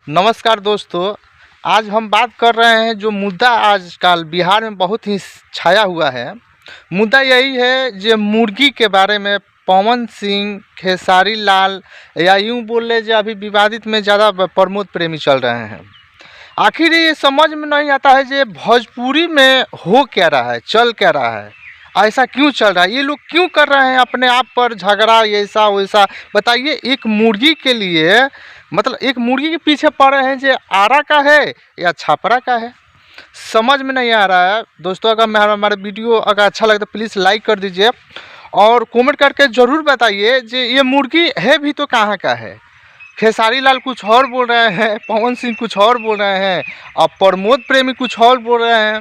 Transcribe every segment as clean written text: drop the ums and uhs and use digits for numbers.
नमस्कार दोस्तों। आज हम बात कर रहे हैं जो मुद्दा आजकल बिहार में बहुत ही छाया हुआ है। मुद्दा यही है जो मुर्गी के बारे में पवन सिंह, खेसारी लाल या यूँ बोल ले जो अभी विवादित में ज़्यादा प्रमोद प्रेमी चल रहे हैं। आखिर ये समझ में नहीं आता है जो भोजपुरी में हो क्या रहा है, चल क्या रहा है, ऐसा क्यों चल रहा है, ये लोग क्यों कर रहे हैं अपने आप पर झगड़ा ऐसा वैसा। बताइए, एक मुर्गी के लिए मतलब एक मुर्गी के पीछे पड़ रहे हैं जो आरा का है या छापरा का है, समझ में नहीं आ रहा है। दोस्तों, अगर हमारा वीडियो अगर अच्छा लगे तो प्लीज़ लाइक कर दीजिए और कमेंट करके ज़रूर बताइए जो ये मुर्गी है भी तो कहाँ का है। खेसारी लाल कुछ और बोल रहे हैं, पवन सिंह कुछ और बोल रहे हैं और प्रमोद प्रेमी कुछ और बोल रहे हैं।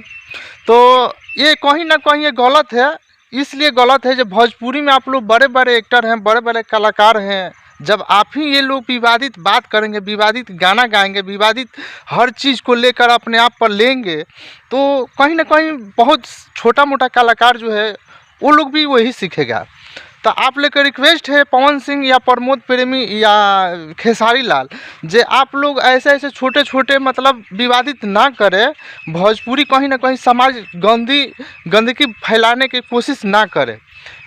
तो ये कहीं ना कहीं ये गलत है। इसलिए गलत है जब भोजपुरी में आप लोग बड़े बड़े एक्टर हैं, बड़े बड़े कलाकार हैं, जब आप ही ये लोग विवादित बात करेंगे, विवादित गाना गाएंगे, विवादित हर चीज़ को लेकर अपने आप पर लेंगे, तो कहीं ना कहीं बहुत छोटा मोटा कलाकार जो है वो लोग भी वही सीखेगा। तो आप लोग का रिक्वेस्ट है पवन सिंह या प्रमोद प्रेमी या खेसारी लाल, जे आप लोग ऐसे ऐसे छोटे छोटे मतलब विवादित ना करें। भोजपुरी कहीं ना कहीं समाज गंदगी फैलाने की कोशिश ना करें,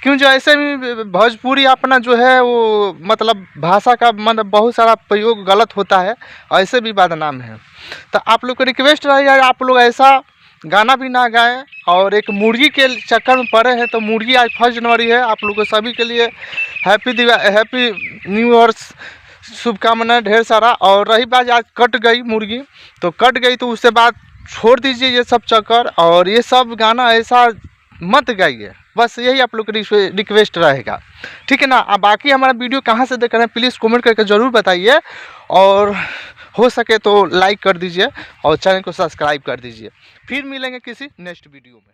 क्यों जो ऐसे में भोजपुरी अपना जो है वो मतलब भाषा का मतलब बहुत सारा प्रयोग गलत होता है, ऐसे भी बदनाम है। तो आप लोग को रिक्वेस्ट रहेगा आप लोग ऐसा गाना भी ना गाएं और एक मुर्गी के चक्कर में पड़े हैं। तो मुर्गी आज 1 जनवरी है, आप लोगों को सभी के लिए हैप्पी न्यू ईयर शुभकामनाएं ढेर सारा। और रही बात आज कट गई मुर्गी, तो कट गई तो उससे बाद छोड़ दीजिए ये सब चक्कर और ये सब गाना ऐसा मत गाइए, बस यही आप लोग को रिक्वेस्ट रहेगा, ठीक है ना। अब बाकी हमारा वीडियो कहाँ से देख रहे हैं प्लीज़ कमेंट करके ज़रूर बताइए और हो सके तो लाइक कर दीजिए और चैनल को सब्सक्राइब कर दीजिए। फिर मिलेंगे किसी नेक्स्ट वीडियो में।